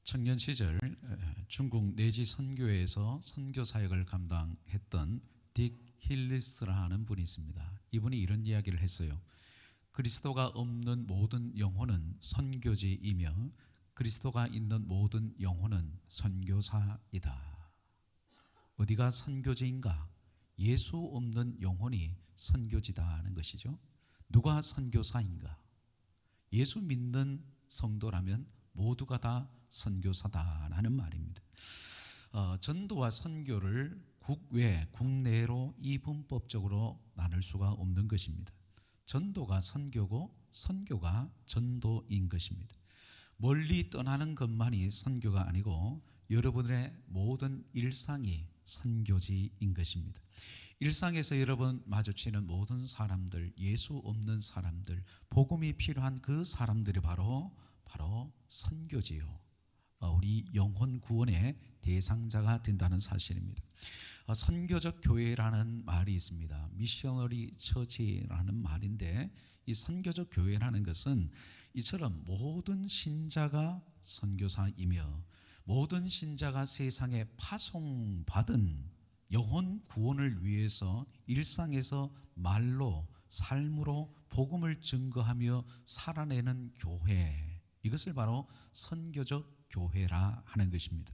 청년 시절 중국 내지 선교회에서 선교 사역을 감당했던 딕 힐리스라는 분이 있습니다. 이분이 이런 이야기를 했어요. 그리스도가 없는 모든 영혼은 선교지이며 그리스도가 있는 모든 영혼은 선교사이다. 어디가 선교지인가? 예수 없는 영혼이 선교지다는 것이죠. 누가 선교사인가? 예수 믿는 성도라면 모두가 다 선교사다라는 말입니다. 전도와 선교를 국외, 국내로 이분법적으로 나눌 수가 없는 것입니다. 전도가 선교고 선교가 전도인 것입니다. 멀리 떠나는 것만이 선교가 아니고 여러분의 모든 일상이 선교지인 것입니다. 일상에서 여러분 마주치는 모든 사람들, 예수 없는 사람들, 복음이 필요한 그 사람들이 바로 선교지요. 우리 영혼 구원의 대상자가 된다는 사실입니다. 선교적 교회라는 말이 있습니다. 미셔너리 처치라는 말인데, 이 선교적 교회라는 것은 이처럼 모든 신자가 선교사이며 모든 신자가 세상에 파송받은 영혼 구원을 위해서 일상에서 말로, 삶으로 복음을 증거하며 살아내는 교회, 이것을 바로 선교적 교회라 하는 것입니다.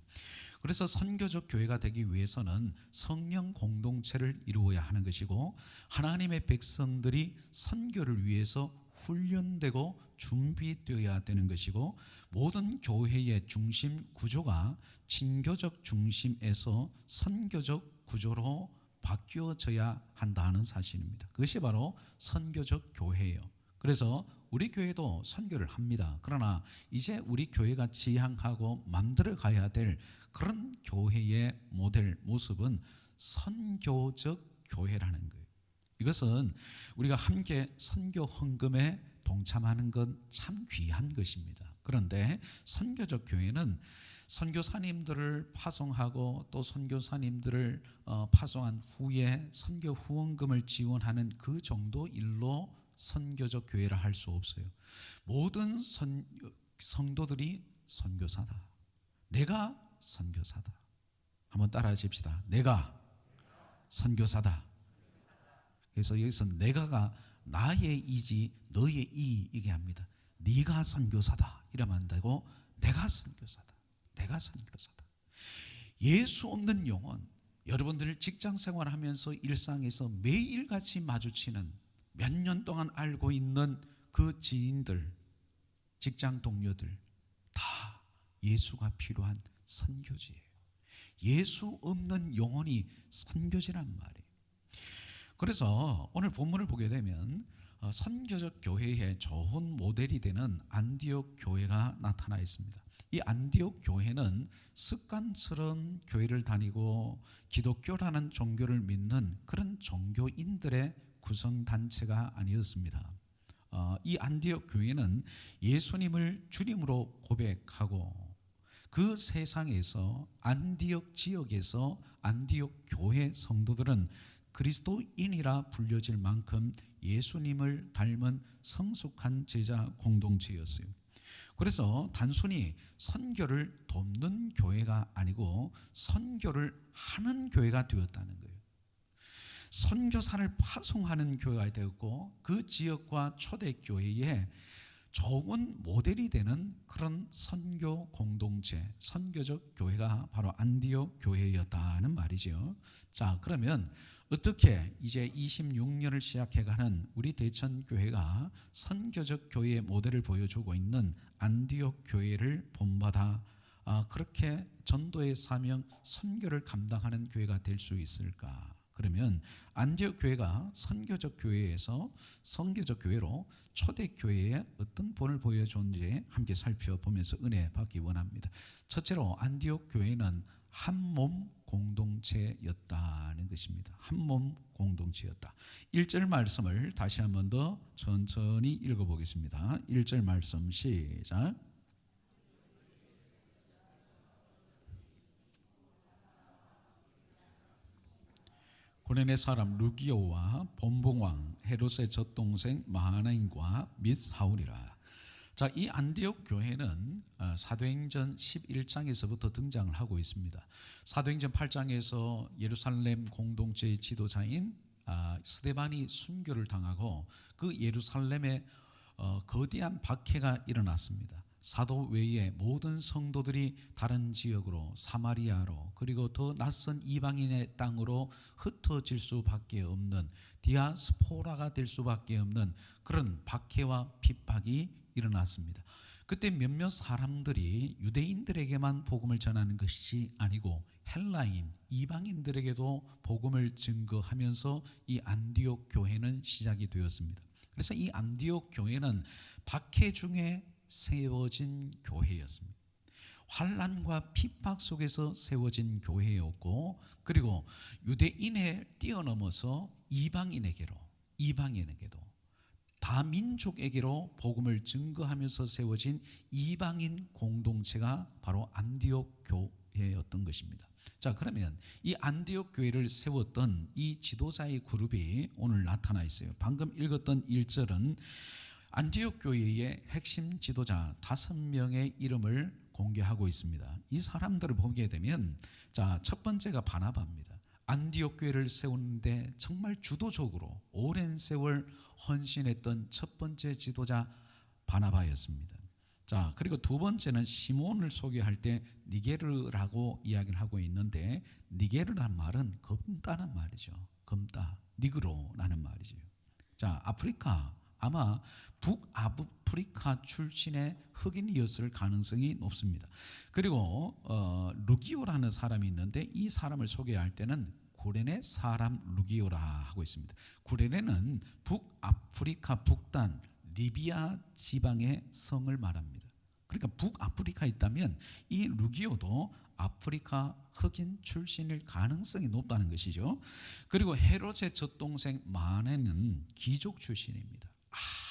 그래서 선교적 교회가 되기 위해서는 성령 공동체를 이루어야 하는 것이고, 하나님의 백성들이 선교를 위해서 훈련되고 준비되어야 되는 것이고, 모든 교회의 중심 구조가 친교적 중심에서 선교적 구조로 바뀌어져야 한다는 사실입니다. 그것이 바로 선교적 교회예요. 그래서 우리 교회도 선교를 합니다. 그러나 이제 우리 교회가 지향하고 만들어 가야 될 그런 교회의 모델 모습은 선교적 교회라는 거예요. 이것은 우리가 함께 선교 헌금에 동참하는 건 참 귀한 것입니다. 그런데 선교적 교회는 선교사님들을 파송하고 또 선교사님들을 파송한 후에 선교 후원금을 지원하는 그 정도 일로 선교적 교회라 할 수 없어요. 모든 성도들이 선교사다. 내가 선교사다. 한번 따라 하십시다. 내가 선교사다. 그래서 여기서 내가가 나의 이지 너의 이이게 합니다. 네가 선교사다 이러면 안 되고 내가 선교사다. 내가 선교사다. 예수 없는 영혼, 여러분들 직장 생활하면서 일상에서 매일같이 마주치는, 몇 년 동안 알고 있는 그 지인들, 직장 동료들 다 예수가 필요한 선교지예요. 예수 없는 영혼이 선교지란 말이에요. 그래서 오늘 본문을 보게 되면 선교적 교회의 좋은 모델이 되는 안디옥 교회가 나타나 있습니다. 이 안디옥 교회는 습관처럼 교회를 다니고 기독교라는 종교를 믿는 그런 종교인들의 구성단체가 아니었습니다. 이 안디옥 교회는 예수님을 주님으로 고백하고 그 세상에서 안디옥 지역에서 안디옥 교회 성도들은 그리스도인이라 불려질 만큼 예수님을 닮은 성숙한 제자 공동체였어요. 그래서 단순히 선교를 돕는 교회가 아니고 선교를 하는 교회가 되었다는 거예요. 선교사를 파송하는 교회가 되었고, 그 지역과 초대교회에 좋은 모델이 되는 그런 선교 공동체, 선교적 교회가 바로 안디옥 교회였다는 말이죠. 자, 그러면 어떻게 이제 26년을 시작해가는 우리 대천교회가 선교적 교회의 모델을 보여주고 있는 안디옥 교회를 본받아 그렇게 전도의 사명, 선교를 감당하는 교회가 될 수 있을까? 그러면 안디옥 교회가 선교적 교회에서 선교적 교회로 초대교회에 어떤 본을 보여줬는지 함께 살펴보면서 은혜 받기 원합니다. 첫째로 안디옥 교회는 한몸 공동체였다는 것입니다. 한몸 공동체였다. 1절 말씀을 다시 한 번 더 천천히 읽어보겠습니다. 1절 말씀 시작. 고레네 사람 루기오와 본봉왕 헤롯의 젖동생 마하나임과 및 사울이라. 자, 이 안디옥 교회는 사도행전 11장에서부터 등장을 하고 있습니다. 사도행전 8장에서 예루살렘 공동체의 지도자인 스데반이 순교를 당하고 그 예루살렘에 거대한 박해가 일어났습니다. 사도 외에 모든 성도들이 다른 지역으로 사마리아로 그리고 더 낯선 이방인의 땅으로 흩어질 수밖에 없는 디아스포라가 될 수밖에 없는 그런 박해와 핍박이 일어났습니다. 그때 몇몇 사람들이 유대인들에게만 복음을 전하는 것이 아니고 헬라인, 이방인들에게도 복음을 증거하면서 이 안디옥 교회는 시작이 되었습니다. 그래서 이 안디옥 교회는 박해 중에 세워진 교회였습니다. 환난과 핍박 속에서 세워진 교회였고, 그리고 유대인에 뛰어넘어서 이방인에게도 다민족에게로 복음을 증거하면서 세워진 이방인 공동체가 바로 안디옥 교회였던 것입니다. 자, 그러면 이 안디옥 교회를 세웠던 이 지도자의 그룹이 오늘 나타나 있어요. 방금 읽었던 1절은 안디옥 교회의 핵심 지도자 5명의 이름을 공개하고 있습니다. 이 사람들을 보게 되면, 자, 첫 번째가 바나바입니다. 안디옥 교회를 세우는데 정말 주도적으로 오랜 세월 헌신했던 첫 번째 지도자 바나바였습니다. 자, 그리고 두 번째는 시몬을 소개할 때 니게르라고 이야기를 하고 있는데, 니게르라는 말은 검다는 말이죠. 검다, 니그로라는 말이죠. 자, 아프리카, 아마 북아프리카 출신의 흑인이었을 가능성이 높습니다. 그리고 루기오라는 사람이 있는데, 이 사람을 소개할 때는 구레네 사람 루기오라 하고 있습니다. 구레네는 북아프리카 북단 리비아 지방의 성을 말합니다. 그러니까 북아프리카에 있다면 이 루기오도 아프리카 흑인 출신일 가능성이 높다는 것이죠. 그리고 헤롯의 젖동생 마네는 귀족 출신입니다.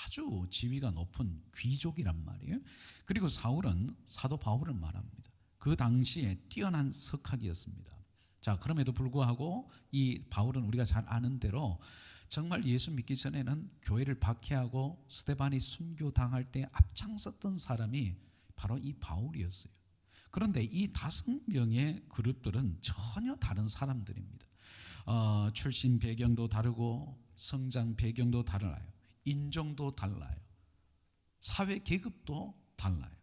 아주 지위가 높은 귀족이란 말이에요. 그리고 사울은 사도 바울을 말합니다. 그 당시에 뛰어난 석학이었습니다. 자, 그럼에도 불구하고 이 바울은 우리가 잘 아는 대로 정말 예수 믿기 전에는 교회를 박해하고 스데반이 순교당할 때 앞장섰던 사람이 바로 이 바울이었어요. 그런데 이 5명의 그룹들은 전혀 다른 사람들입니다. 출신 배경도 다르고 성장 배경도 달라요. 인종도 달라요. 사회 계급도 달라요.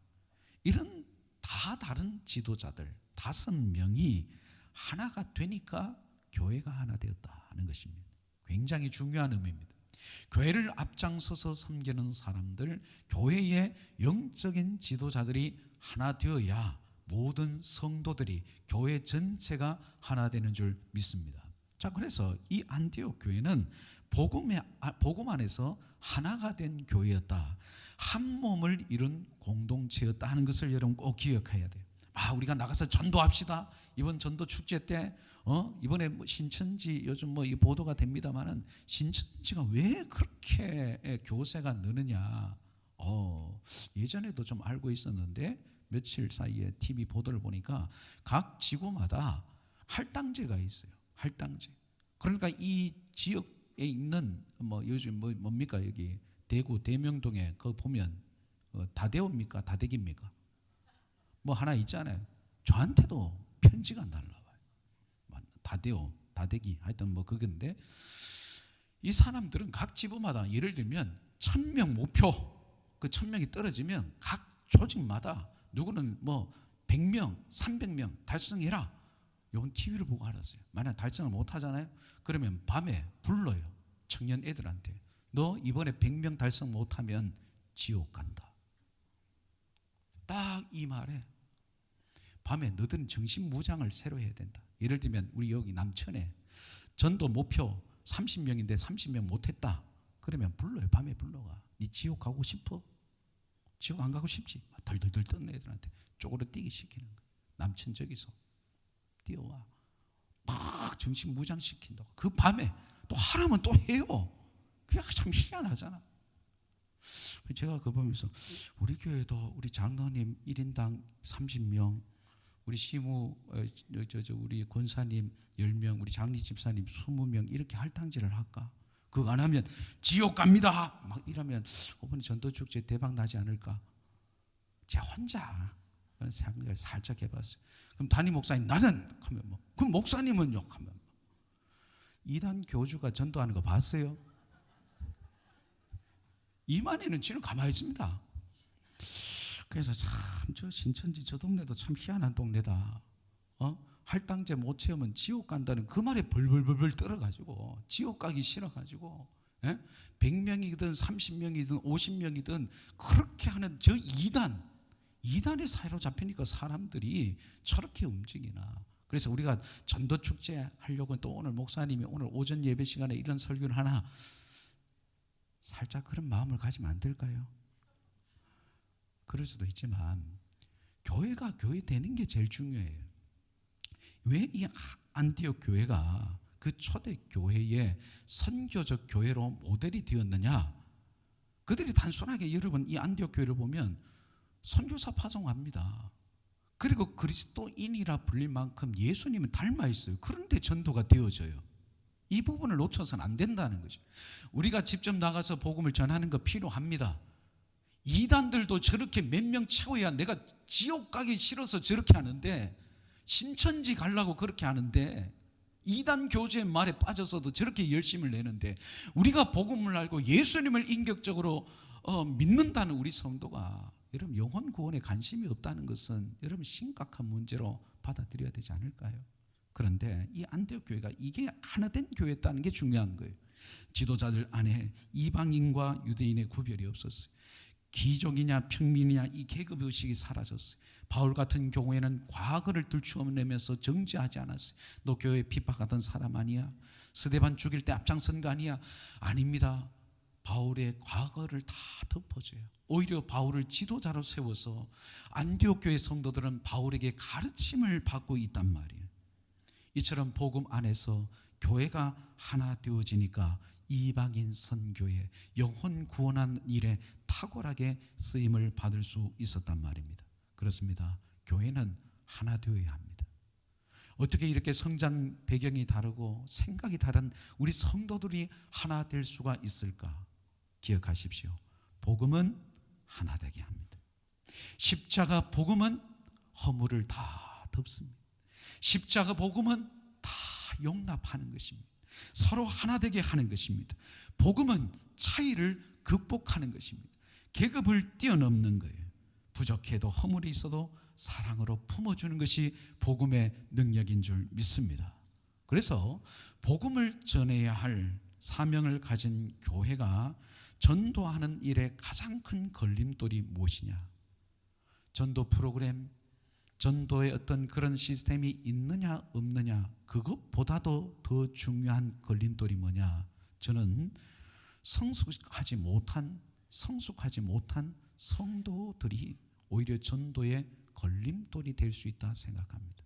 이런 다 다른 지도자들 5명이 하나가 되니까 교회가 하나 되었다는 것입니다. 굉장히 중요한 의미입니다. 교회를 앞장서서 섬기는 사람들, 교회의 영적인 지도자들이 하나 되어야 모든 성도들이 교회 전체가 하나 되는 줄 믿습니다. 자, 그래서 이 안디옥 교회는 복음 안에서 하나가 된 교회였다. 한 몸을 이룬 공동체였다 하는 것을 여러분 꼭 기억해야 돼요. 우리가 나가서 전도합시다. 이번 전도 축제 때 이번에 신천지 요즘 이 보도가 됩니다만은 신천지가 왜 그렇게 교세가 느느냐. 예전에도 좀 알고 있었는데 며칠 사이에 TV 보도를 보니까 각 지구마다 할당제가 있어요. 할당제. 그러니까 이 지역에 있는 요즘 뭡니까 여기 대구 대명동에 그거 보면 다대오입니까 다대기입니까? 하나 있잖아요. 저한테도 편지가 날라와요. 다대오, 다대기, 하여튼 그건데 이 사람들은 각 지부마다 예를 들면 1000명 목표, 그 1000명이 떨어지면 각 조직마다 누구는 100명, 300명 달성해라. 이건 TV를 보고 알았어요. 만약 달성을 못하잖아요. 그러면 밤에 불러요. 청년 애들한테. 너 이번에 100명 달성 못하면 지옥 간다. 딱 이 말에 밤에 너들은 정신무장을 새로 해야 된다. 예를 들면 우리 여기 남천에 전도 목표 30명인데 30명 못했다. 그러면 불러요. 밤에 불러가. 네 지옥 가고 싶어? 지옥 안 가고 싶지? 덜덜덜 떠는 애들한테 쪼그려 뛰기 시키는 거야. 남천 저기서 뛰어와. 막 정신무장 시킨다고. 그 밤에 또 하라면 또 해요. 그게 참 희한하잖아. 제가 그거 보면서 우리 교회도 우리 장로님 1인당 30명, 우리 시무 우리 권사님 10명, 우리 장리 집사님 20명 이렇게 할당제를 할까? 그거 안 하면 지옥 갑니다. 막 이러면 이번에 전도축제 대박 나지 않을까? 제 혼자 그런 생각을 살짝 해봤어요. 그럼 담임 목사님 나는 하면 뭐, 그럼 목사님은요? 하면 뭐. 이단 교주가 전도하는 거 봤어요? 이만희는 지금 가만히 있습니다. 그래서 참 저 신천지 저 동네도 참 희한한 동네다. 할당제 못 채우면 지옥 간다는 그 말에 벌벌벌벌 떨어가지고 지옥 가기 싫어가지고 100명이든 30명이든 50명이든 그렇게 하는 저 이단의 사회로 잡히니까 사람들이 저렇게 움직이나. 그래서 우리가 전도축제 하려고 또 오늘 목사님이 오늘 오전 예배 시간에 이런 설교를 하나 살짝 그런 마음을 가지면 안 될까요? 그럴 수도 있지만 교회가 교회 되는 게 제일 중요해요. 왜 이 안디옥 교회가 그 초대 교회의 선교적 교회로 모델이 되었느냐? 그들이 단순하게 여러분 이 안디옥 교회를 보면 선교사 파송합니다. 그리고 그리스도인이라 불릴 만큼 예수님은 닮아 있어요. 그런데 전도가 되어져요. 이 부분을 놓쳐서는 안 된다는 거죠. 우리가 직접 나가서 복음을 전하는 거 필요합니다. 이단들도 저렇게 몇 명 채워야 내가 지옥 가기 싫어서 저렇게 하는데, 신천지 가려고 그렇게 하는데, 이단 교주의 말에 빠져서도 저렇게 열심을 내는데, 우리가 복음을 알고 예수님을 인격적으로 믿는다는 우리 성도가 여러분 영혼 구원에 관심이 없다는 것은 여러분 심각한 문제로 받아들여야 되지 않을까요? 그런데 이 안디옥 교회가 이게 하나된 교회였다는 게 중요한 거예요. 지도자들 안에 이방인과 유대인의 구별이 없었어요. 귀족이냐 평민이냐 이 계급의식이 사라졌어요. 바울 같은 경우에는 과거를 들추어내면서 정죄하지 않았어요. 너 교회 핍박하던 사람 아니야? 스데반 죽일 때 앞장선 거 아니야? 아닙니다. 바울의 과거를 다 덮어줘요. 오히려 바울을 지도자로 세워서 안디옥 교회 성도들은 바울에게 가르침을 받고 있단 말이에요. 이처럼 복음 안에서 교회가 하나 되어지니까 이방인 선교에 영혼 구원하는 일에 탁월하게 쓰임을 받을 수 있었단 말입니다. 그렇습니다. 교회는 하나 되어야 합니다. 어떻게 이렇게 성장 배경이 다르고 생각이 다른 우리 성도들이 하나 될 수가 있을까? 기억하십시오. 복음은 하나 되게 합니다. 십자가 복음은 허물을 다 덮습니다. 십자가 복음은 다 용납하는 것입니다. 서로 하나 되게 하는 것입니다. 복음은 차이를 극복하는 것입니다. 계급을 뛰어넘는 거예요. 부족해도 허물이 있어도 사랑으로 품어주는 것이 복음의 능력인 줄 믿습니다. 그래서 복음을 전해야 할 사명을 가진 교회가 전도하는 일에 가장 큰 걸림돌이 무엇이냐? 전도 프로그램, 전도의 어떤 그런 시스템이 있느냐 없느냐, 그것보다도 더 중요한 걸림돌이 뭐냐? 저는 성숙하지 못한 성도들이 오히려 전도의 걸림돌이 될 수 있다 생각합니다.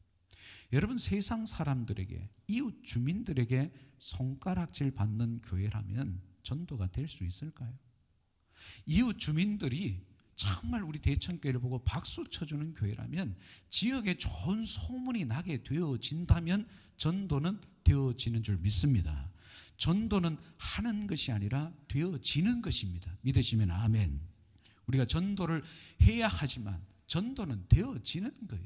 여러분, 세상 사람들에게, 이웃 주민들에게 손가락질 받는 교회라면 전도가 될 수 있을까요? 이웃 주민들이 정말 우리 대천교회를 보고 박수 쳐주는 교회라면, 지역에 좋은 소문이 나게 되어진다면 전도는 되어지는 줄 믿습니다. 전도는 하는 것이 아니라 되어지는 것입니다. 믿으시면 아멘. 우리가 전도를 해야 하지만 전도는 되어지는 거예요.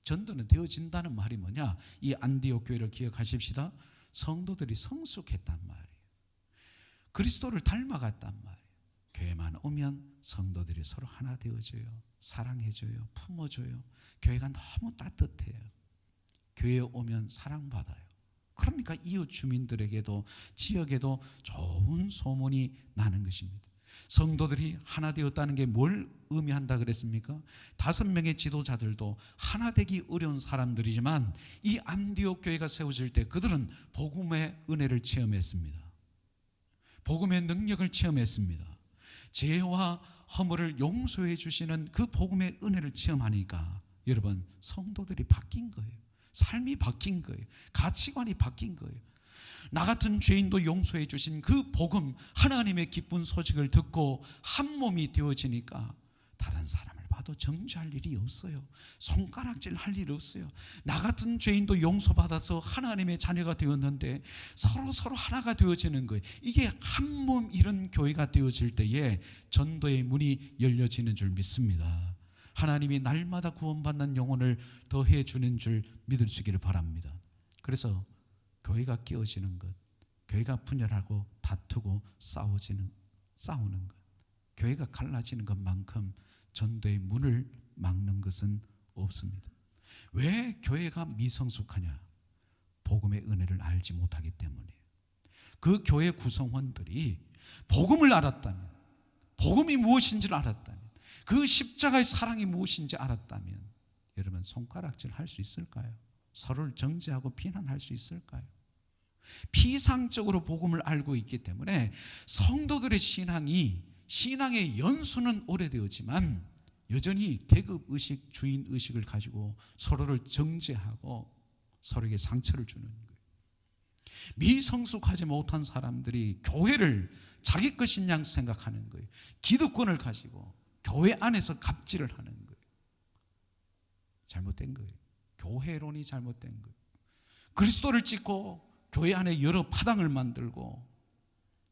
전도는 되어진다는 말이 뭐냐? 이 안디옥 교회를 기억하십시다. 성도들이 성숙했단 말이에요. 그리스도를 닮아갔단 말이에요. 교회만 오면 성도들이 서로 하나 되어져요. 사랑해줘요. 품어줘요. 교회가 너무 따뜻해요. 교회에 오면 사랑받아요. 그러니까 이웃 주민들에게도 지역에도 좋은 소문이 나는 것입니다. 성도들이 하나 되었다는 게 뭘 의미한다 그랬습니까? 5명의 지도자들도 하나 되기 어려운 사람들이지만 이 안디옥 교회가 세워질 때 그들은 복음의 은혜를 체험했습니다. 복음의 능력을 체험했습니다. 죄와 허물을 용서해 주시는 그 복음의 은혜를 체험하니까 여러분, 성도들이 바뀐 거예요. 삶이 바뀐 거예요. 가치관이 바뀐 거예요. 나 같은 죄인도 용서해 주신 그 복음, 하나님의 기쁜 소식을 듣고 한 몸이 되어지니까 다른 사람을 봐도 정죄할 일이 없어요. 손가락질 할 일 없어요. 나 같은 죄인도 용서받아서 하나님의 자녀가 되었는데 서로 하나가 되어지는 거예요. 이게 한 몸 이런 교회가 되어질 때에 전도의 문이 열려지는 줄 믿습니다. 하나님이 날마다 구원받는 영혼을 더해 주는 줄 믿을 수 있기를 바랍니다. 그래서 교회가 깨어지는 것, 교회가 분열하고 다투고 싸우는 것, 교회가 갈라지는 것만큼 전도의 문을 막는 것은 없습니다. 왜 교회가 미성숙하냐? 복음의 은혜를 알지 못하기 때문이에요. 그 교회 구성원들이 복음을 알았다면, 복음이 무엇인지를 알았다면, 그 십자가의 사랑이 무엇인지 알았다면 여러분 손가락질 할 수 있을까요? 서로를 정죄하고 비난할 수 있을까요? 피상적으로 복음을 알고 있기 때문에 성도들의 신앙의 연수는 오래되었지만 여전히 계급의식, 주인의식을 가지고 서로를 정죄하고 서로에게 상처를 주는 거예요. 미성숙하지 못한 사람들이 교회를 자기 것인 양 생각하는 거예요. 기득권을 가지고 교회 안에서 갑질을 하는 거예요. 잘못된 거예요. 교회론이 잘못된 거예요. 그리스도를 찍고 교회 안에 여러 파당을 만들고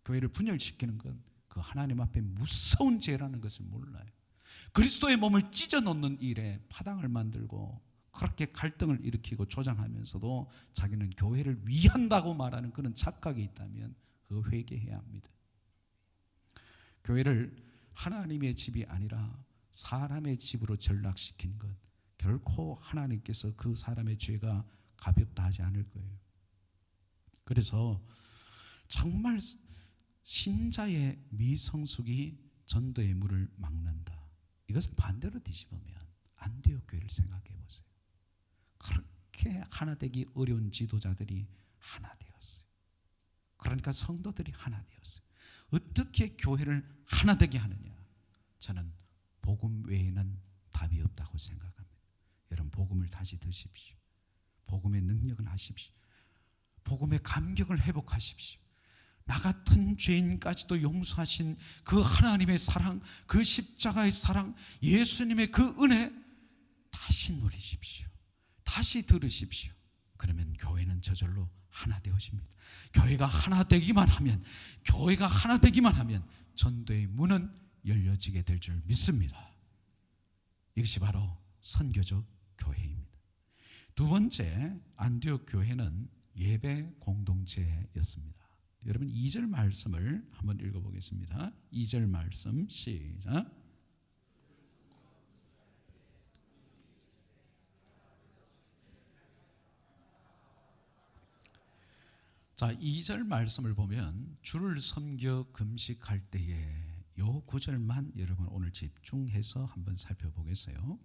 교회를 분열시키는 건 그 하나님 앞에 무서운 죄라는 것을 몰라요. 그리스도의 몸을 찢어 놓는 일에 파당을 만들고 그렇게 갈등을 일으키고 조장하면서도 자기는 교회를 위한다고 말하는 그런 착각이 있다면 그거 회개해야 합니다. 교회를 하나님의 집이 아니라 사람의 집으로 전락시킨 것, 결코 하나님께서 그 사람의 죄가 가볍다 하지 않을 거예요. 그래서 정말 신자의 미성숙이 전도의 문을 막는다. 이것을 반대로 뒤집으면 안디옥 교회를 생각해 보세요. 그렇게 하나 되기 어려운 지도자들이 하나 되었어요. 그러니까 성도들이 하나 되었어요. 어떻게 교회를 하나 되게 하느냐? 저는 복음 외에는 답이 없다고 생각합니다. 여러분 복음을 다시 드십시오. 복음의 능력을 하십시오. 복음의 감격을 회복하십시오. 나 같은 죄인까지도 용서하신 그 하나님의 사랑, 그 십자가의 사랑, 예수님의 그 은혜 다시 누리십시오. 다시 들으십시오. 그러면 교회는 저절로 하나 되어집니다. 교회가 하나 되기만 하면 전도의 문은 열려지게 될 줄 믿습니다. 이것이 바로 선교적 교회입니다. 두 번째, 안디옥 교회는 예배 공동체였습니다. 여러분 2절 말씀을 한번 읽어보겠습니다. 2절 말씀 시작. 자, 2절 말씀을 보면 주를 섬겨 금식할 때에 요 구절만 여러분 오늘 집중해서 한번 살펴보겠어요.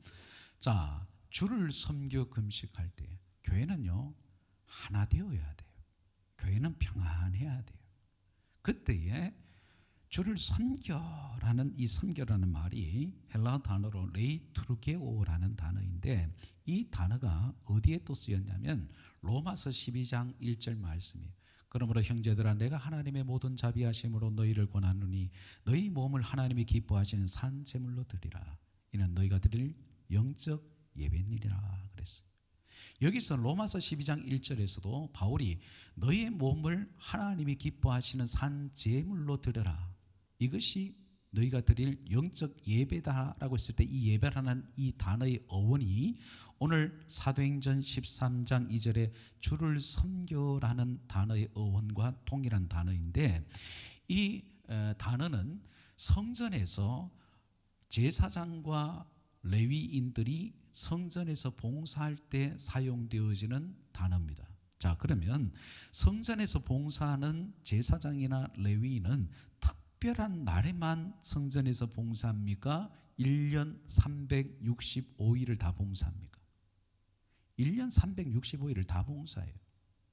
자, 주를 섬겨 금식할 때 교회는요 하나 되어야 돼요. 교회는 평안해야 돼요. 그때에 주를 섬겨라는 이 섬겨라는 말이 헬라 단어로 레이투르게오라는 단어인데 이 단어가 어디에 또 쓰였냐면 로마서 12장 1절 말씀이에요. 그러므로 형제들아 내가 하나님의 모든 자비하심으로 너희를 권하노니 너희 몸을 하나님이 기뻐하시는 산 제물로 드리라. 이는 너희가 드릴 영적 예배니라 그랬어요. 여기서 로마서 12장 1절에서도 바울이 너희의 몸을 하나님이 기뻐하시는 산 제물로 드려라. 이것이 너희가 드릴 영적 예배다라고 했을 때 이 예배라는 이 단어의 어원이 오늘 사도행전 13장 2절에 주를 섬겨라는 단어의 어원과 동일한 단어인데 이 단어는 성전에서 제사장과 레위인들이 성전에서 봉사할 때 사용되어지는 단어입니다. 자, 그러면 성전에서 봉사하는 제사장이나 레위인은 특별한 날에만 성전에서 봉사합니까? 1년 365일을 다 봉사합니까? 1년 365일을 다 봉사해요.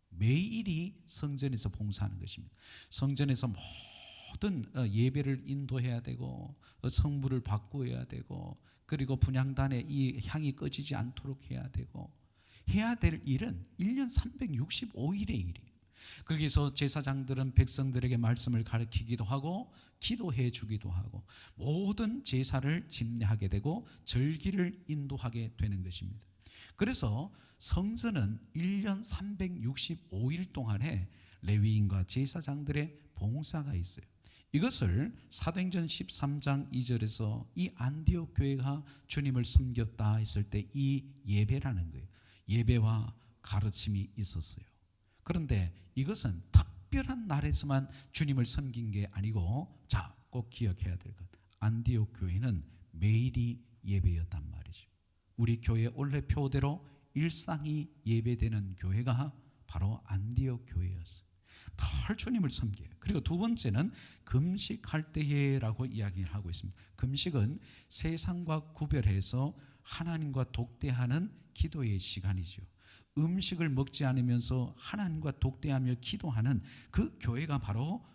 매일이 성전에서 봉사하는 것입니다. 성전에서 모든 예배를 인도해야 되고 성물을 바꾸어야 되고 그리고 분향단에 이 향이 꺼지지 않도록 해야 되고 해야 될 일은 1년 365일의 일이에요. 거기서 제사장들은 백성들에게 말씀을 가르치기도 하고 기도해 주기도 하고 모든 제사를 집례하게 되고 절기를 인도하게 되는 것입니다. 그래서 성전은 1년 365일 동안에 레위인과 제사장들의 봉사가 있어요. 이것을 사도행전 13장 2절에서 이 안디옥 교회가 주님을 섬겼다 했을 때 이 예배라는 거예요. 예배와 가르침이 있었어요. 그런데 이것은 특별한 날에서만 주님을 섬긴 게 아니고, 자, 꼭 기억해야 될 것, 안디옥 교회는 매일이 예배였단 말이죠. 우리 교회 원래 표대로 일상이 예배되는 교회가 바로 안디옥 교회였어요. 늘 주님을 섬겨요. 그리고 두 번째는 금식할 때라고 이야기를 하고 있습니다. 금식은 세상과 구별해서 하나님과 독대하는 기도의 시간이죠. 음식을 먹지 않으면서 하나님과 독대하며 기도하는 그 교회가 바로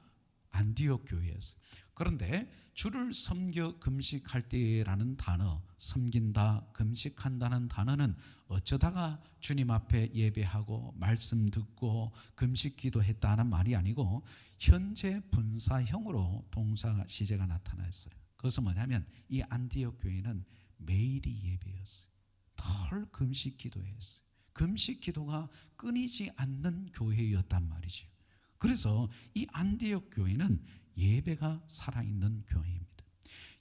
안디옥 교회였어요. 그런데 주를 섬겨 금식할 때라는 단어, 섬긴다, 금식한다는 단어는 어쩌다가 주님 앞에 예배하고 말씀 듣고 금식 기도했다는 말이 아니고 현재 분사형으로 동사 시제가 나타났어요. 그것은 뭐냐면 이 안디옥 교회는 매일이 예배였어요. 늘 금식 기도했어요. 금식 기도가 끊이지 않는 교회였단 말이죠. 그래서 이 안디옥 교회는 예배가 살아있는 교회입니다.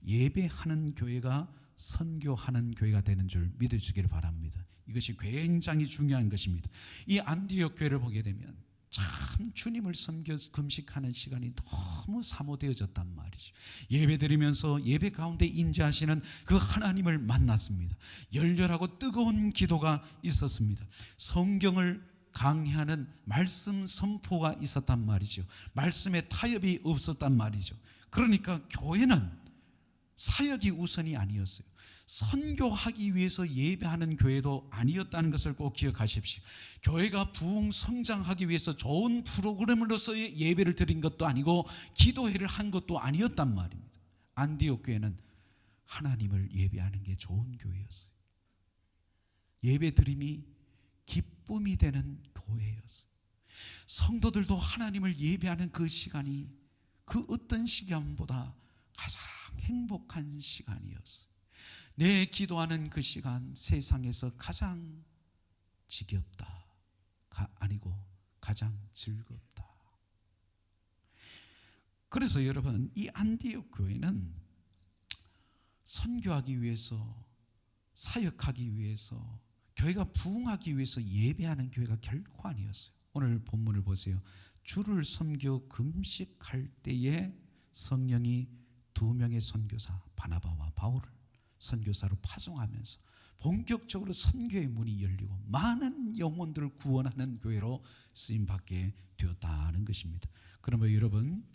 예배하는 교회가 선교하는 교회가 되는 줄 믿으시기를 바랍니다. 이것이 굉장히 중요한 것입니다. 이 안디옥 교회를 보게 되면 참 주님을 섬겨 금식하는 시간이 너무 사모되어졌단 말이죠. 예배 드리면서 예배 가운데 임재하시는 그 하나님을 만났습니다. 열렬하고 뜨거운 기도가 있었습니다. 성경을 강의하는 말씀 선포가 있었단 말이죠. 말씀에 타협이 없었단 말이죠. 그러니까 교회는 사역이 우선이 아니었어요. 선교하기 위해서 예배하는 교회도 아니었다는 것을 꼭 기억하십시오. 교회가 부흥 성장하기 위해서 좋은 프로그램으로서의 예배를 드린 것도 아니고 기도회를 한 것도 아니었단 말입니다. 안디옥 교회는 하나님을 예배하는 게 좋은 교회였어요. 예배 드림이 기쁨이 되는 교회였어요. 성도들도 하나님을 예배하는 그 시간이 그 어떤 시간보다 가장 행복한 시간이었어요. 내 기도하는 그 시간 세상에서 가장 지겹다가 아니고 가장 즐겁다. 그래서 여러분, 이 안디옥 교회는 선교하기 위해서, 사역하기 위해서, 교회가 부흥하기 위해서 예배하는 교회가 결코 아니었어요. 오늘 본문을 보세요. 주를 섬겨 금식할 때에 성령이 두 명의 선교사 바나바와 바울을 선교사로 파송하면서 본격적으로 선교의 문이 열리고 많은 영혼들을 구원하는 교회로 쓰임받게 되었다는 것입니다. 그러면 여러분,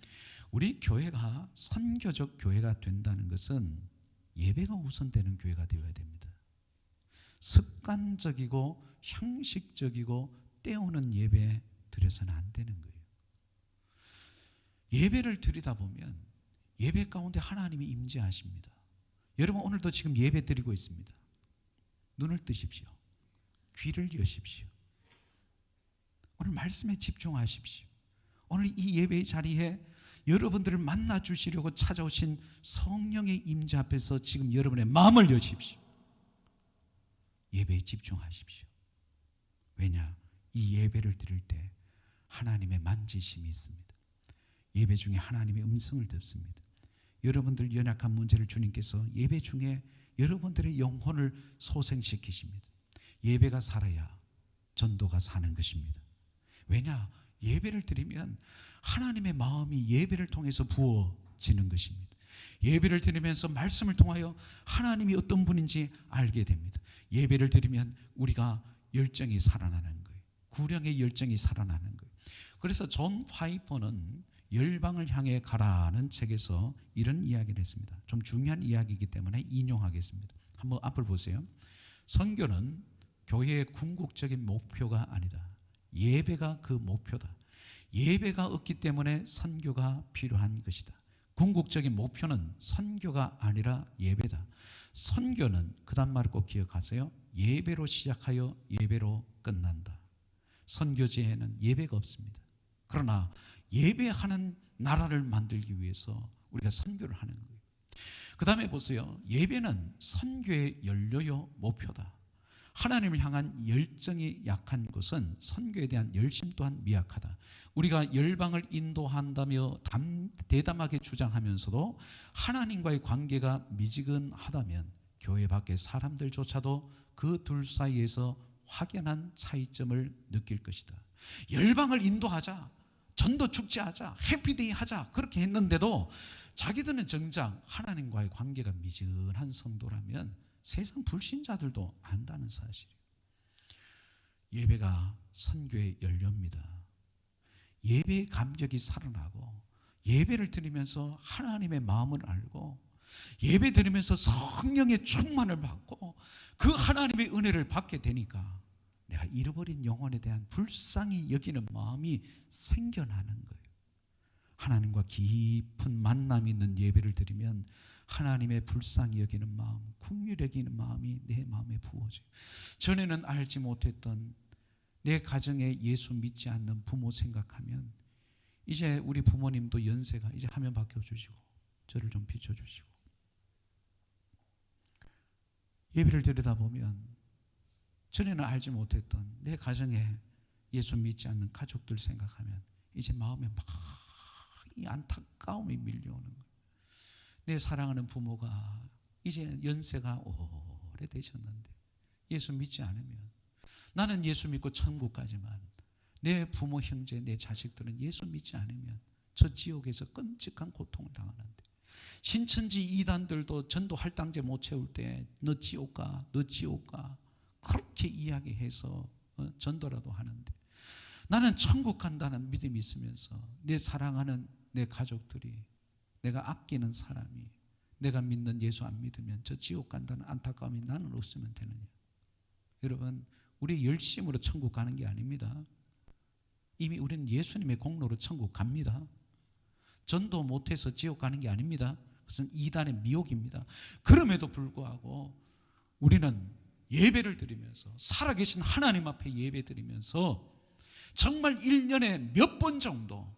우리 교회가 선교적 교회가 된다는 것은 예배가 우선되는 교회가 되어야 됩니다. 습관적이고 형식적이고 때우는 예배 드려서는 안 되는 거예요. 예배를 드리다 보면 예배 가운데 하나님이 임재하십니다. 여러분, 오늘도 지금 예배 드리고 있습니다. 눈을 뜨십시오. 귀를 여십시오. 오늘 말씀에 집중하십시오. 오늘 이 예배의 자리에 여러분들을 만나 주시려고 찾아오신 성령의 임재 앞에서 지금 여러분의 마음을 여십시오. 예배에 집중하십시오. 왜냐? 이 예배를 드릴 때 하나님의 만지심이 있습니다. 예배 중에 하나님의 음성을 듣습니다. 여러분들 연약한 문제를 주님께서 예배 중에 여러분들의 영혼을 소생시키십니다. 예배가 살아야 전도가 사는 것입니다. 왜냐? 예배를 드리면 하나님의 마음이 예배를 통해서 부어지는 것입니다. 예배를 드리면서 말씀을 통하여 하나님이 어떤 분인지 알게 됩니다. 예배를 드리면 우리가 열정이 살아나는 거예요. 구령의 열정이 살아나는 거예요. 그래서 존 파이퍼는 열방을 향해 가라는 책에서 이런 이야기를 했습니다. 좀 중요한 이야기이기 때문에 인용하겠습니다. 한번 앞을 보세요. 선교는 교회의 궁극적인 목표가 아니다. 예배가 그 목표다. 예배가 없기 때문에 선교가 필요한 것이다. 궁극적인 목표는 선교가 아니라 예배다. 선교는 그다음 말을 꼭 기억하세요. 예배로 시작하여 예배로 끝난다. 선교지에는 예배가 없습니다. 그러나 예배하는 나라를 만들기 위해서 우리가 선교를 하는 거예요. 그 다음에 보세요. 예배는 선교의 연료요 목표다. 하나님을 향한 열정이 약한 것은 선교에 대한 열심 또한 미약하다. 우리가 열방을 인도한다며 대담하게 주장하면서도 하나님과의 관계가 미지근하다면 교회 밖의 사람들조차도 그 둘 사이에서 확연한 차이점을 느낄 것이다. 열방을 인도하자, 전도 축제하자, 해피데이 하자 그렇게 했는데도 자기들은 정작 하나님과의 관계가 미지근한 성도라면 세상 불신자들도 안다는 사실이에요. 예배가 선교의 연료입니다. 예배의 감격이 살아나고 예배를 드리면서 하나님의 마음을 알고 예배 드리면서 성령의 충만을 받고 그 하나님의 은혜를 받게 되니까 내가 잃어버린 영혼에 대한 불쌍히 여기는 마음이 생겨나는 거예요. 하나님과 깊은 만남이 있는 예배를 드리면 하나님의 불쌍히 여기는 마음, 긍휼히 여기는 마음이 내 마음에 부어져요. 전에는 알지 못했던 내 가정에 예수 믿지 않는 부모 생각하면 이제 우리 부모님도 연세가 이제 화면 바뀌어주시고 저를 좀 비춰주시고 예배를 드리다 보면 전에는 알지 못했던 내 가정에 예수 믿지 않는 가족들 생각하면 이제 마음에 막 이 안타까움이 밀려오는 거예요. 내 사랑하는 부모가 이제 연세가 오래되셨는데 예수 믿지 않으면 나는 예수 믿고 천국 가지만 내 부모 형제 내 자식들은 예수 믿지 않으면 저 지옥에서 끔찍한 고통을 당하는데 신천지 이단들도 전도 할당제 못 채울 때 너 지옥 가, 너 지옥 가 그렇게 이야기해서 전도라도 하는데 나는 천국 간다는 믿음이 있으면서 내 사랑하는 내 가족들이 내가 아끼는 사람이 내가 믿는 예수 안 믿으면 저 지옥 간다는 안타까움이 나는 없으면 되느냐. 여러분 우리 열심으로 천국 가는 게 아닙니다. 이미 우리는 예수님의 공로로 천국 갑니다. 전도 못해서 지옥 가는 게 아닙니다. 그것은 이단의 미혹입니다. 그럼에도 불구하고 우리는 예배를 드리면서 살아계신 하나님 앞에 예배 드리면서 정말 1년에 몇 번 정도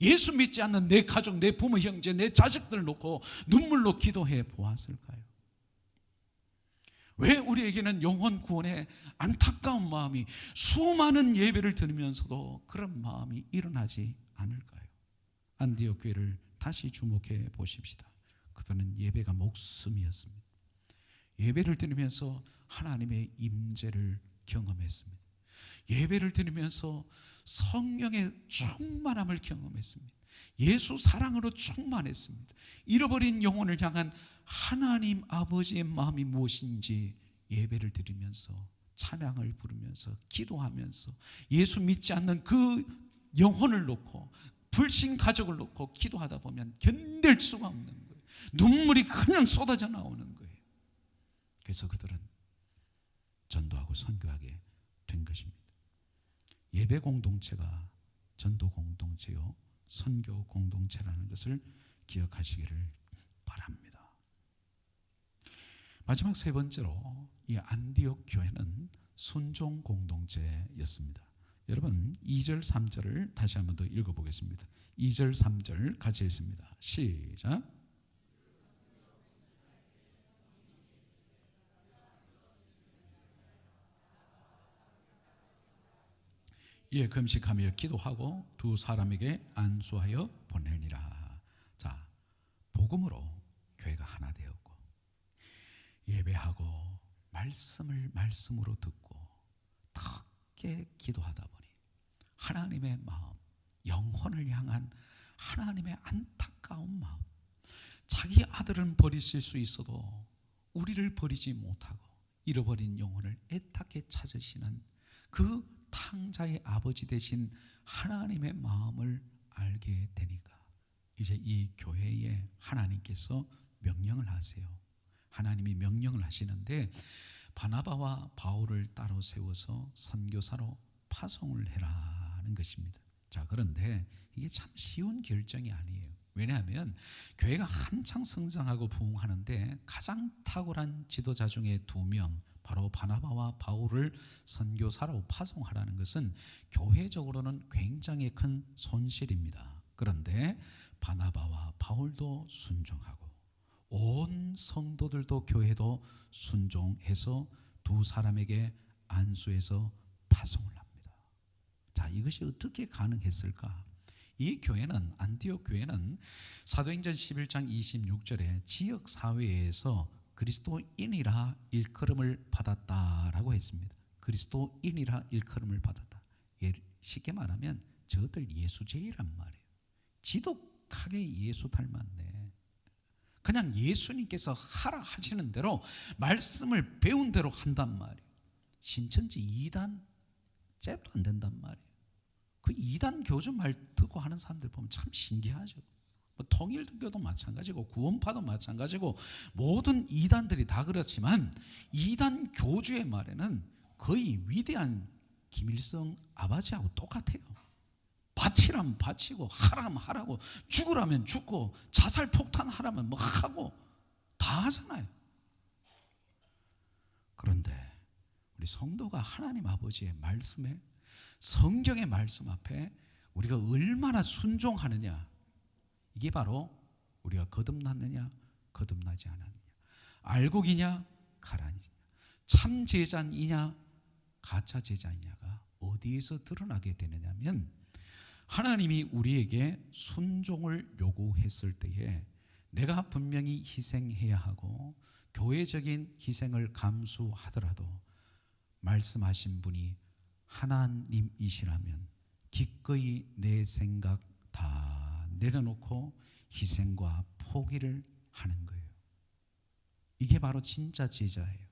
예수 믿지 않는 내 가족, 내 부모, 형제, 내 자식들을 놓고 눈물로 기도해 보았을까요? 왜 우리에게는 영혼 구원의 안타까운 마음이 수많은 예배를 드리면서도 그런 마음이 일어나지 않을까요? 안디옥 교회를 다시 주목해 보십시다. 그들은 예배가 목숨이었습니다. 예배를 드리면서 하나님의 임재를 경험했습니다. 예배를 드리면서 성령의 충만함을 경험했습니다. 예수 사랑으로 충만했습니다. 잃어버린 영혼을 향한 하나님 아버지의 마음이 무엇인지 예배를 드리면서 찬양을 부르면서 기도하면서 예수 믿지 않는 그 영혼을 놓고 불신 가족을 놓고 기도하다 보면 견딜 수가 없는 거예요. 눈물이 그냥 쏟아져 나오는 거예요. 그래서 그들은 전도하고 선교하게 된 것입니다. 예배 공동체가 전도 공동체요 선교 공동체라는 것을 기억하시기를 바랍니다. 마지막 세 번째로 이 안디옥 교회는 순종 공동체였습니다. 여러분 2절 3절을 다시 한번 더 읽어보겠습니다. 2절 3절 같이 읽습니다. 시작. 예, 금식하며 기도하고 두 사람에게 안수하여 보내니라. 자, 복음으로 교회가 하나 되었고 예배하고 말씀을 말씀으로 듣고 크게 기도하다 보니 하나님의 마음, 영혼을 향한 하나님의 안타까운 마음, 자기 아들은 버리실 수 있어도 우리를 버리지 못하고 잃어버린 영혼을 애타게 찾으시는 그 탕자의 아버지 되신 하나님의 마음을 알게 되니까 이제 이 교회에 하나님께서 명령을 하세요. 하나님이 명령을 하시는데 바나바와 바울을 따로 세워서 선교사로 파송을 해라는 것입니다. 자, 그런데 이게 참 쉬운 결정이 아니에요. 왜냐하면 교회가 한창 성장하고 부흥하는데 가장 탁월한 지도자 중에 2명 바로 바나바와 바울을 선교사로 파송하라는 것은 교회적으로는 굉장히 큰 손실입니다. 그런데 바나바와 바울도 순종하고 온 성도들도 교회도 순종해서 두 사람에게 안수해서 파송을 합니다. 자, 이것이 어떻게 가능했을까? 이 교회는, 안디옥 교회는 사도행전 11장 26절에 지역 사회에서 그리스도인이라 일컬음을 받았다라고 했습니다. 그리스도인이라 일컬음을 받았다. 쉽게 말하면 저들 예수제이란 말이에요. 지독하게 예수 닮았네. 그냥 예수님께서 하라 하시는 대로 말씀을 배운 대로 한단 말이에요. 신천지 2단 잽도 안 된단 말이에요. 그 2단 교주 말 듣고 하는 사람들 보면 참 신기하죠. 뭐 통일교도 마찬가지고 구원파도 마찬가지고 모든 2단들이 다 그렇지만 2단 교주의 말에는 거의 위대한 김일성 아버지하고 똑같아요. 바치라면 바치고 하라면 하라고 죽으라면 죽고 자살 폭탄하라면 뭐 하고 다 하잖아요. 그런데 우리 성도가 하나님 아버지의 말씀에, 성경의 말씀 앞에 우리가 얼마나 순종하느냐, 이게 바로 우리가 거듭났느냐 거듭나지 않았느냐, 알곡이냐 가라니냐, 참 제자이냐 가짜 제자이냐가 어디에서 드러나게 되느냐면, 하나님이 우리에게 순종을 요구했을 때에 내가 분명히 희생해야 하고 교회적인 희생을 감수하더라도 말씀하신 분이 하나님이시라면 기꺼이 내 생각 다 내려놓고 희생과 포기를 하는 거예요. 이게 바로 진짜 제자예요.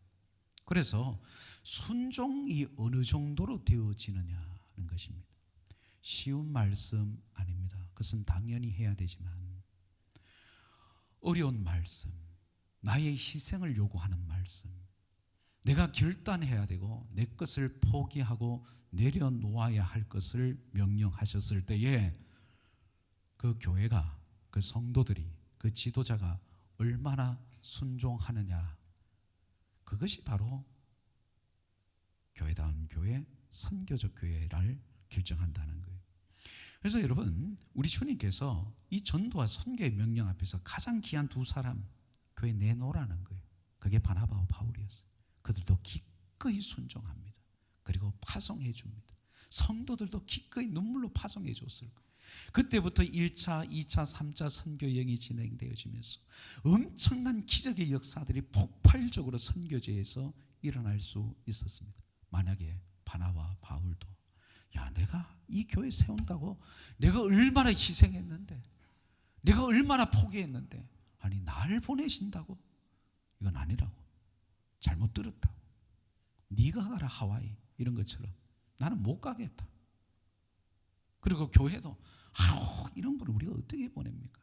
그래서 순종이 어느 정도로 되어지느냐는 것입니다. 쉬운 말씀 아닙니다. 그것은 당연히 해야 되지만 어려운 말씀, 나의 희생을 요구하는 말씀, 내가 결단해야 되고 내 것을 포기하고 내려놓아야 할 것을 명령하셨을 때에 그 교회가, 그 성도들이, 그 지도자가 얼마나 순종하느냐, 그것이 바로 교회다운 교회, 선교적 교회를 결정한다는 거예요. 그래서 여러분, 우리 주님께서 이 전도와 선교의 명령 앞에서 가장 귀한 두 사람 교회 내놓으라는 거예요. 그게 바나바와 바울이었어요. 그들도 기꺼이 순종합니다. 그리고 파송해 줍니다. 성도들도 기꺼이 눈물로 파송해 줬을 거예요. 그때부터 1차, 2차, 3차 선교 여행이 진행되어지면서 엄청난 기적의 역사들이 폭발적으로 선교지에서 일어날 수 있었습니다. 만약에 바나바와 바울도, 야, 내가 이 교회 세운다고 내가 얼마나 희생했는데, 내가 얼마나 포기했는데, 아니 날 보내신다고? 이건 아니라고. 잘못 들었다고. 네가 가라 하와이, 이런 것처럼 나는 못 가겠다. 그리고 교회도 이런 분을 우리가 어떻게 보냅니까?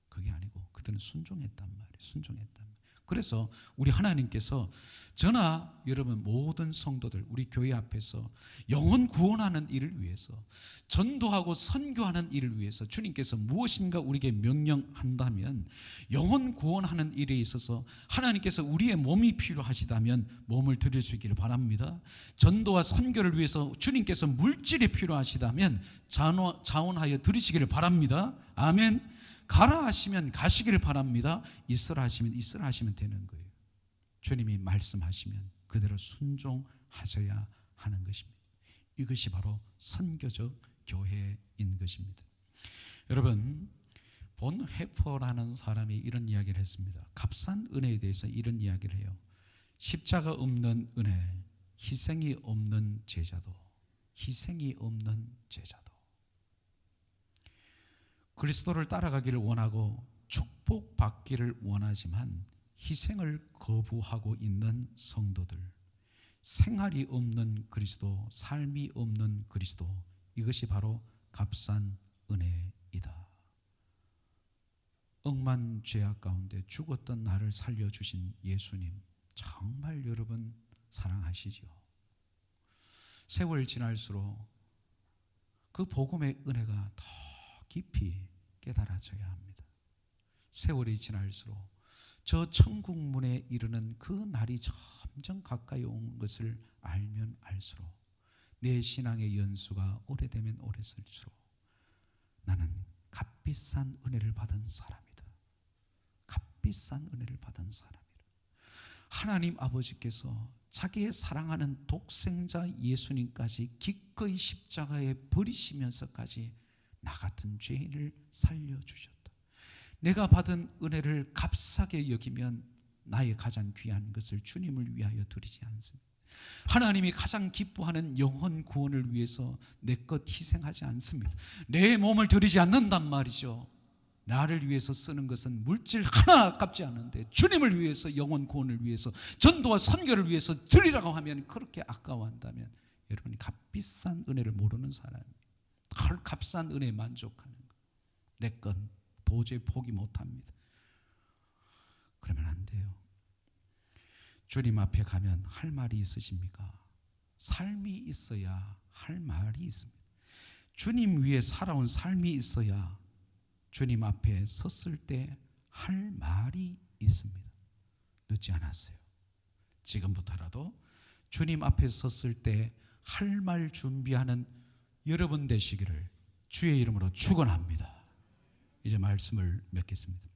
그게 아니고 그들은 순종했단 말이에요. 순종했단 말이에요. 그래서 우리 하나님께서 저나 여러분 모든 성도들, 우리 교회 앞에서 영혼 구원하는 일을 위해서, 전도하고 선교하는 일을 위해서 주님께서 무엇인가 우리에게 명령한다면, 영혼 구원하는 일에 있어서 하나님께서 우리의 몸이 필요하시다면 몸을 드려주기를 바랍니다. 전도와 선교를 위해서 주님께서 물질이 필요하시다면 자원하여 드리시기를 바랍니다. 아멘. 가라 하시면 가시기를 바랍니다. 있으라 하시면 있으라 하시면 되는 거예요. 주님이 말씀하시면 그대로 순종하셔야 하는 것입니다. 이것이 바로 선교적 교회인 것입니다. 여러분, 본 회퍼라는 사람이 이런 이야기를 했습니다. 값싼 은혜에 대해서 이런 이야기를 해요. 십자가 없는 은혜, 희생이 없는 제자도, 희생이 없는 제자도. 그리스도를 따라가기를 원하고 축복받기를 원하지만 희생을 거부하고 있는 성도들, 생활이 없는 그리스도, 삶이 없는 그리스도, 이것이 바로 값싼 은혜이다. 억만 죄악 가운데 죽었던 나를 살려주신 예수님, 정말 여러분 사랑하시죠? 세월 지날수록 그 복음의 은혜가 더 깊이 깨달아져야 합니다. 세월이 지날수록 저 천국문에 이르는 그 날이 점점 가까이 온 것을 알면 알수록 내 신앙의 연수가 오래되면 오래될수록 나는 값비싼 은혜를 받은 사람이다. 값비싼 은혜를 받은 사람이다. 하나님 아버지께서 자기의 사랑하는 독생자 예수님까지 기꺼이 십자가에 버리시면서까지 나 같은 죄인을 살려주셨다. 내가 받은 은혜를 값싸게 여기면 나의 가장 귀한 것을 주님을 위하여 드리지 않습니다. 하나님이 가장 기뻐하는 영혼 구원을 위해서 내 것 희생하지 않습니다. 내 몸을 드리지 않는단 말이죠. 나를 위해서 쓰는 것은 물질 하나 아깝지 않은데 주님을 위해서, 영혼 구원을 위해서, 전도와 선교를 위해서 드리라고 하면 그렇게 아까워한다면 여러분이 값비싼 은혜를 모르는 사람입니다. 값싼 은혜에 만족하는 것, 내 건 도저히 포기 못합니다. 그러면 안 돼요. 주님 앞에 가면 할 말이 있으십니까? 삶이 있어야 할 말이 있습니다. 주님 위에 살아온 삶이 있어야 주님 앞에 섰을 때 할 말이 있습니다. 늦지 않았어요. 지금부터라도 주님 앞에 섰을 때 할 말 준비하는 여러분 되시기를 주의 이름으로 축원합니다. 이제 말씀을 맺겠습니다.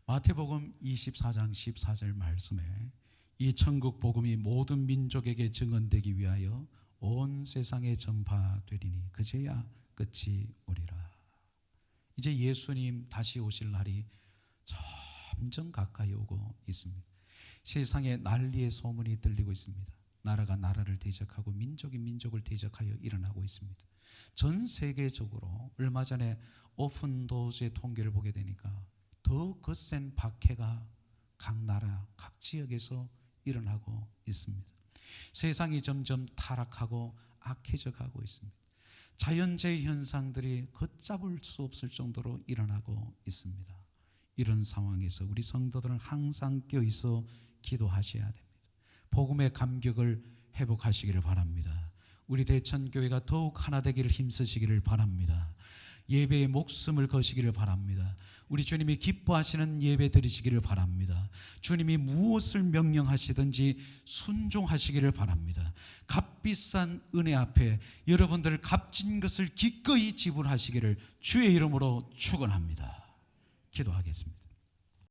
마태복음 24장 14절 말씀에 이 천국 복음이 모든 민족에게 증언되기 위하여 온 세상에 전파되리니 그제야 끝이 오리라. 이제 예수님 다시 오실 날이 점점 가까이 오고 있습니다. 세상에 난리의 소문이 들리고 있습니다. 나라가 나라를 대적하고 민족이 민족을 대적하여 일어나고 있습니다. 전 세계적으로 얼마 전에 오픈도어의 통계를 보게 되니까 더 거센 박해가 각 나라, 각 지역에서 일어나고 있습니다. 세상이 점점 타락하고 악해져 가고 있습니다. 자연재해 현상들이 걷잡을 수 없을 정도로 일어나고 있습니다. 이런 상황에서 우리 성도들은 항상 껴있어 기도하셔야 됩니다. 복음의 감격을 회복하시기를 바랍니다. 우리 대천교회가 더욱 하나 되기를 힘쓰시기를 바랍니다. 예배에 목숨을 거시기를 바랍니다. 우리 주님이 기뻐하시는 예배 드리시기를 바랍니다. 주님이 무엇을 명령하시든지 순종하시기를 바랍니다. 값비싼 은혜 앞에 여러분들 값진 것을 기꺼이 지불하시기를 주의 이름으로 축원합니다. 기도하겠습니다.